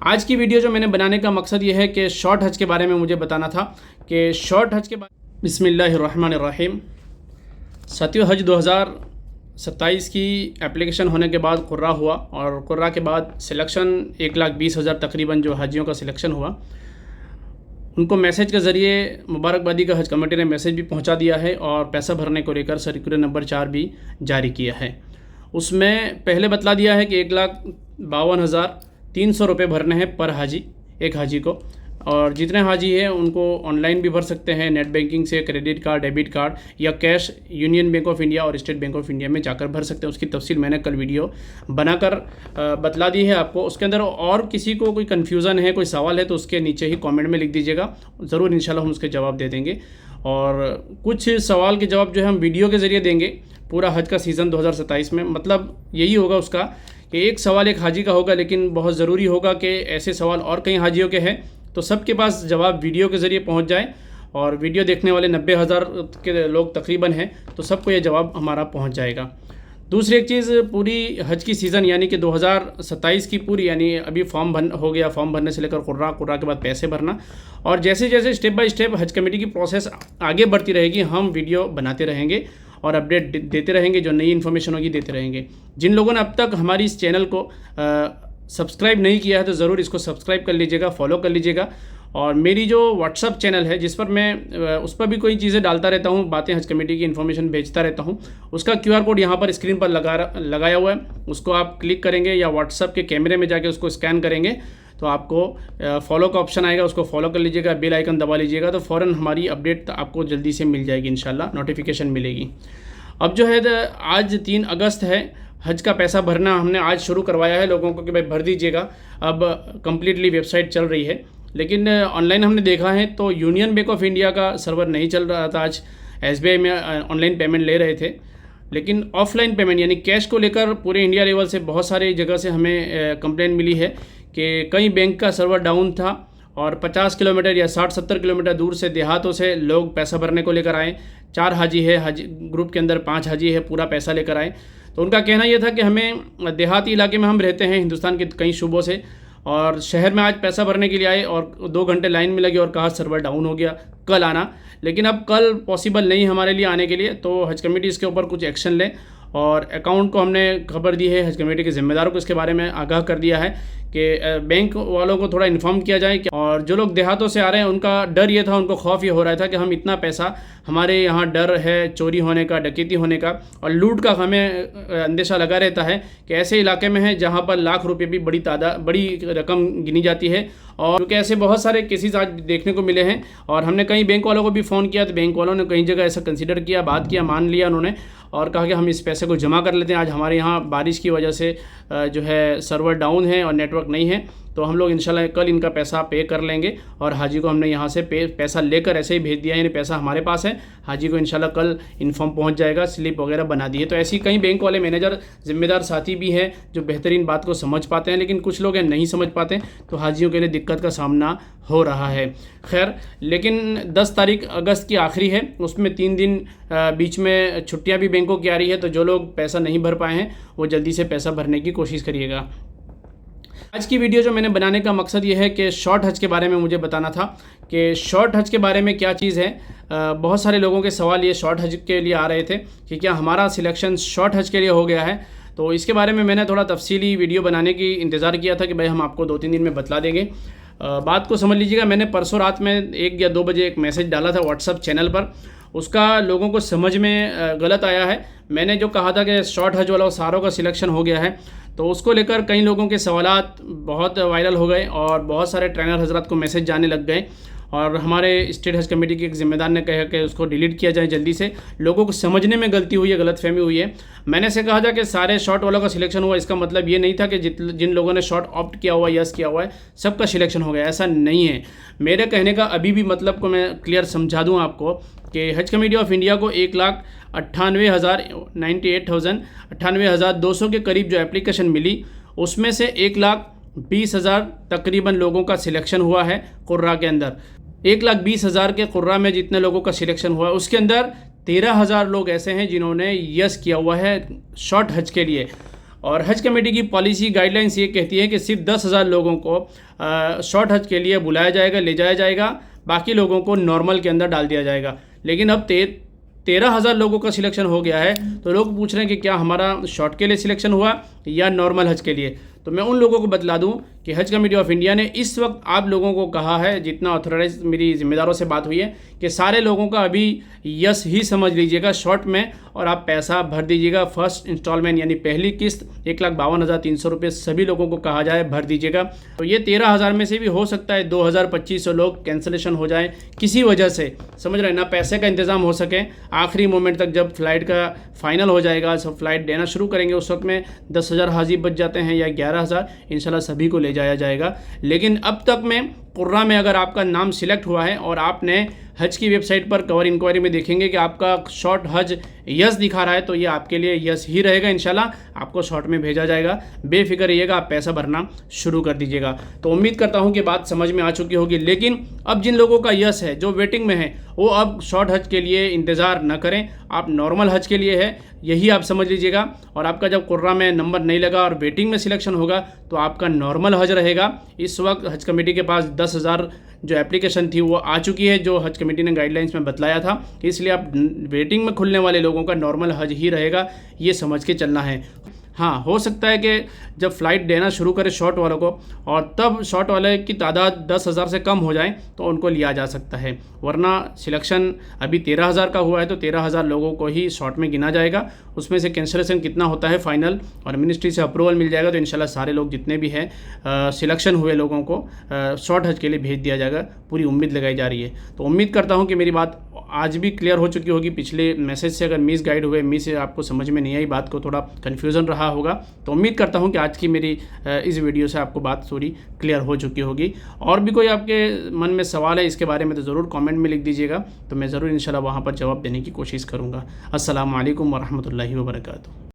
आज की वीडियो जो मैंने बनाने का मकसद ये है कि शॉर्ट हज के बारे में मुझे बताना था कि शॉर्ट हज के बारे में बिस्मिल्लाहिर्रहमानिर्रहीम। साथियों, हज 2027 की एप्लीकेशन होने के बाद कुर्रा हुआ और कुर्रा के बाद सिलेक्शन 1,20,000 तकरीबन जो हाजियों का सिलेक्शन हुआ, उनको मैसेज के ज़रिए मुबारकबादी का हज कमेटी ने मैसेज भी पहुंचा दिया है और पैसा भरने को लेकर सर्कुलर नंबर 4 भी जारी किया है। उसमें पहले बतला दिया है कि 1,52,300 रुपये भरने हैं पर हाजी, एक हाजी को, और जितने हाजी हैं उनको ऑनलाइन भी भर सकते हैं, नेट बैंकिंग से, क्रेडिट कार्ड, डेबिट कार्ड या cash union bank of India और स्टेट बैंक ऑफ इंडिया में जाकर भर सकते हैं। उसकी तफसील मैंने कल वीडियो बनाकर बतला दी है आपको। उसके अंदर और किसी को कोई कन्फ्यूज़न है, कोई सवाल है तो उसके नीचे ही कमेंट में लिख दीजिएगा, ज़रूर इंशाल्लाह हम उसके जवाब दे देंगे। और कुछ सवाल के जवाब जो है हम वीडियो के ज़रिए देंगे पूरा हज का सीज़न 2027 में। मतलब यही होगा उसका कि एक सवाल एक हाजी का होगा, लेकिन बहुत ज़रूरी होगा कि ऐसे सवाल और कई हाजियों के हैं तो सबके पास जवाब वीडियो के ज़रिए पहुंच जाए। और वीडियो देखने वाले 90,000 के लोग तकरीबन हैं, तो सबको ये जवाब हमारा पहुंच जाएगा। दूसरी एक चीज़, पूरी हज की सीज़न यानी कि 2027 की पूरी, यानी अभी फॉर्म हो गया, फॉर्म भरने से लेकर कुर्रा के बाद पैसे भरना, और जैसे जैसे स्टेप बाय स्टेप हज कमेटी की प्रोसेस आगे बढ़ती रहेगी, हम वीडियो बनाते रहेंगे और अपडेट देते रहेंगे, जो नई इन्फॉर्मेशन होगी देते रहेंगे। जिन लोगों ने अब तक हमारी इस चैनल को सब्सक्राइब नहीं किया है तो ज़रूर इसको सब्सक्राइब कर लीजिएगा, फॉलो कर लीजिएगा। और मेरी जो व्हाट्सअप चैनल है जिस पर मैं उस पर भी कोई चीज़ें डालता रहता हूँ, बातें हज कमेटी की इन्फॉर्मेशन भेजता रहता हूँ, उसका QR कोड यहाँ पर स्क्रीन पर लगाया हुआ है। उसको आप क्लिक करेंगे या व्हाट्सअप के कैमरे में जाके उसको स्कैन करेंगे तो आपको फॉलो का ऑप्शन आएगा, उसको फॉलो कर लीजिएगा, बेल आइकन दबा लीजिएगा तो फ़ौरन हमारी अपडेट आपको जल्दी से मिल जाएगी, इंशाल्लाह नोटिफिकेशन मिलेगी। अब जो है आज 3 अगस्त है, हज का पैसा भरना हमने आज शुरू करवाया है लोगों को कि भाई भर दीजिएगा। अब कम्प्लीटली वेबसाइट चल रही है, लेकिन ऑनलाइन हमने देखा है तो यूनियन बैंक ऑफ इंडिया का सर्वर नहीं चल रहा था। आज SBI में ऑनलाइन पेमेंट ले रहे थे, लेकिन ऑफलाइन पेमेंट यानी कैश को लेकर पूरे इंडिया लेवल से बहुत सारी जगह से हमें कंप्लेंट मिली है कि कई बैंक का सर्वर डाउन था और 50 किलोमीटर या 60-70 किलोमीटर दूर से देहातों से लोग पैसा भरने को लेकर आए। 4 हाजी है, हाजी ग्रुप के अंदर 5 हाजी है, पूरा पैसा लेकर आए। तो उनका कहना यह था कि हमें देहाती इलाके में हम रहते हैं हिंदुस्तान के कई सूबों से, और शहर में आज पैसा भरने के लिए आए और 2 घंटे लाइन में लगे और कहा सर्वर डाउन हो गया, कल आना। लेकिन अब कल पॉसिबल नहीं हमारे लिए आने के लिए, तो हज कमेटी इसके ऊपर कुछ एक्शन ले। और अकाउंट को हमने खबर दी है, हज कमेटी के ज़िम्मेदारों को इसके बारे में आगाह कर दिया है कि बैंक वालों को थोड़ा इन्फॉर्म किया जाए। और जो लोग देहातों से आ रहे हैं उनका डर ये था, उनको खौफ ये हो रहा था कि हम इतना पैसा, हमारे यहाँ डर है चोरी होने का, डकैती होने का और लूट का हमें अंदेशा लगा रहता है कि ऐसे इलाके में है जहाँ पर लाख रुपये भी बड़ी रकम गिनी जाती है। और क्योंकि ऐसे बहुत सारे केसेस आज देखने को मिले हैं और हमने कई बैंक वालों को भी फ़ोन किया तो बैंक वालों ने कई जगह ऐसा कंसिडर किया, बात किया, मान लिया उन्होंने और कहा कि हम इस पैसे को जमा कर लेते हैं। आज हमारे यहाँ बारिश की वजह से जो है सर्वर डाउन है और नेटवर्क नहीं है, तो हम लोग इंशाल्लाह कल इनका पैसा पे कर लेंगे। और हाजी को हमने यहाँ से पैसा लेकर ऐसे ही भेज दिया, यानी पैसा हमारे पास है, हाजी को इंशाल्लाह कल इन्फॉर्म पहुँच जाएगा, स्लिप वगैरह बना दी है। तो ऐसी कई बैंक वाले मैनेजर, ज़िम्मेदार साथी भी हैं जो बेहतरीन बात को समझ पाते हैं, लेकिन कुछ लोग नहीं समझ पाते, तो हाजियों के लिए दिक्कत का सामना हो रहा है। खैर, लेकिन 10 तारीख अगस्त की आखिरी है, उसमें 3 दिन बीच में छुट्टियाँ भी बैंकों की आ रही है, तो जो लोग पैसा नहीं भर पाए हैं वो जल्दी से पैसा भरने की कोशिश करिएगा। आज की वीडियो जो मैंने बनाने का मकसद ये है कि शॉर्ट हज के बारे में मुझे बताना था कि शॉर्ट हज के बारे में क्या चीज़ है। बहुत सारे लोगों के सवाल ये शॉर्ट हज के लिए आ रहे थे कि क्या हमारा सिलेक्शन शॉर्ट हज के लिए हो गया है। तो इसके बारे में मैंने थोड़ा तफसीली वीडियो बनाने की इंतज़ार किया था कि भाई हम आपको 2-3 दिन में बतला देंगे। बात को समझ लीजिएगा, मैंने परसों रात में 1 या 2 बजे एक मैसेज डाला था व्हाट्सअप चैनल पर, उसका लोगों को समझ में गलत आया है। मैंने जो कहा था कि शॉर्ट हज वाला सारों का सिलेक्शन हो गया है, तो उसको लेकर कई लोगों के सवालात बहुत वायरल हो गए और बहुत सारे ट्रेनर हजरात को मैसेज जाने लग गए। और हमारे स्टेट हज कमेटी के एक ज़िम्मेदार ने कहा कि उसको डिलीट किया जाए जल्दी से, लोगों को समझने में गलती हुई है, गलतफहमी हुई है। मैंने से कहा था कि सारे शॉर्ट वालों का सिलेक्शन हुआ, इसका मतलब ये नहीं था कि जिन लोगों ने शॉर्ट ऑप्ट किया हुआ, यस किया हुआ है, सबका सिलेक्शन हो गया, ऐसा नहीं है। मेरे कहने का अभी भी मतलब को मैं क्लियर समझा दूँ आपको कि हज कमेटी ऑफ इंडिया को 1,98,200 के करीब जो एप्लीकेशन मिली, उसमें से 1,20,000 तकरीबन लोगों का सिलेक्शन हुआ है कुर्रा के अंदर। 1,20,000 के कुर्रा में जितने लोगों का सिलेक्शन हुआ है उसके अंदर 13,000 लोग ऐसे हैं जिन्होंने यस किया हुआ है शॉर्ट हज के लिए। और हज कमेटी की पॉलिसी गाइडलाइंस ये कहती है कि सिर्फ 10,000 लोगों को शॉर्ट हज के लिए बुलाया जाएगा, ले जाया जाएगा, बाकी लोगों को नॉर्मल के अंदर डाल दिया जाएगा। लेकिन अब 13,000 लोगों का सिलेक्शन हो गया है, तो लोग पूछ रहे हैं कि क्या हमारा शॉर्ट के लिए सिलेक्शन हुआ या नॉर्मल हज के लिए। तो मैं उन लोगों को बतला दूं कि हज कमेटी ऑफ इंडिया ने इस वक्त आप लोगों को कहा है, जितना ऑथराइज मेरी ज़िम्मेदारों से बात हुई है, कि सारे लोगों का अभी यस ही समझ लीजिएगा शॉर्ट में, और आप पैसा भर दीजिएगा। फर्स्ट इंस्टॉलमेंट यानी पहली किस्त 1,52,300 रुपये सभी लोगों को कहा जाए भर दीजिएगा। तो ये 13,000 में से भी हो सकता है 2,000-2,500 लोग कैंसिलेशन हो जाए किसी वजह से, समझ रहे हैं ना, पैसे का इंतज़ाम हो सके। आखिरी मोमेंट तक जब फ़्लाइट का फाइनल हो जाएगा, सब फ्लाइट देना शुरू करेंगे, उस वक्त में 10,000 हाजी बच जाते हैं या 11,000, इंशाल्लाह सभी को ले जाया जाएगा। लेकिन अब तक में कुर्रा में अगर आपका नाम सिलेक्ट हुआ है और आपने हज की वेबसाइट पर कवर इंक्वायरी में देखेंगे कि आपका शॉर्ट हज यस दिखा रहा है, तो ये आपके लिए यस ही रहेगा। इंशाल्लाह आपको शॉर्ट में भेजा जाएगा, बेफिक्र रहिएगा, आप पैसा भरना शुरू कर दीजिएगा। तो उम्मीद करता हूँ कि बात समझ में आ चुकी होगी। लेकिन अब जिन लोगों का यस है, जो वेटिंग में है, वो अब शॉर्ट हज के लिए इंतज़ार न करें, आप नॉर्मल हज के लिए है, यही आप समझ लीजिएगा। और आपका जब कुर्रा में नंबर नहीं लगा और वेटिंग में सिलेक्शन होगा तो आपका नॉर्मल हज रहेगा। इस वक्त हज कमेटी के पास 10,000 जो एप्लीकेशन थी वो आ चुकी है, जो हज कमेटी ने गाइडलाइंस में बतलाया था, इसलिए आप वेटिंग में खुलने वाले लोगों का नॉर्मल हज ही रहेगा, ये समझ के चलना है। हाँ, हो सकता है कि जब फ़्लाइट देना शुरू करे शॉर्ट वालों को, और तब शॉर्ट वाले की तादाद 10,000 से कम हो जाए तो उनको लिया जा सकता है, वरना सिलेक्शन अभी 13,000 का हुआ है तो 13,000 लोगों को ही शॉर्ट में गिना जाएगा। उसमें से कैंसिलेशन कितना होता है फाइनल, और मिनिस्ट्री से अप्रूवल मिल जाएगा तो इंशाल्लाह सारे लोग जितने भी हैं सिलेक्शन हुए लोगों को शॉर्ट हज के लिए भेज दिया जाएगा, पूरी उम्मीद लगाई जा रही है। तो उम्मीद करता हूँ कि मेरी बात आज भी क्लियर हो चुकी होगी। पिछले मैसेज से अगर मिस गाइड हुए, मिस से आपको समझ में नहीं आई, बात को थोड़ा कन्फ्यूज़न रहा होगा, तो उम्मीद करता हूँ कि आज की मेरी इस वीडियो से आपको बात थोड़ी क्लियर हो चुकी होगी। और भी कोई आपके मन में सवाल है इसके बारे में तो ज़रूर कमेंट में लिख दीजिएगा, तो मैं ज़रूर इंशाल्लाह वहाँ पर जवाब देने की कोशिश करूँगा। अस्सलामु अलैकुम वरहमतुल्लाहि वबरकातुहू।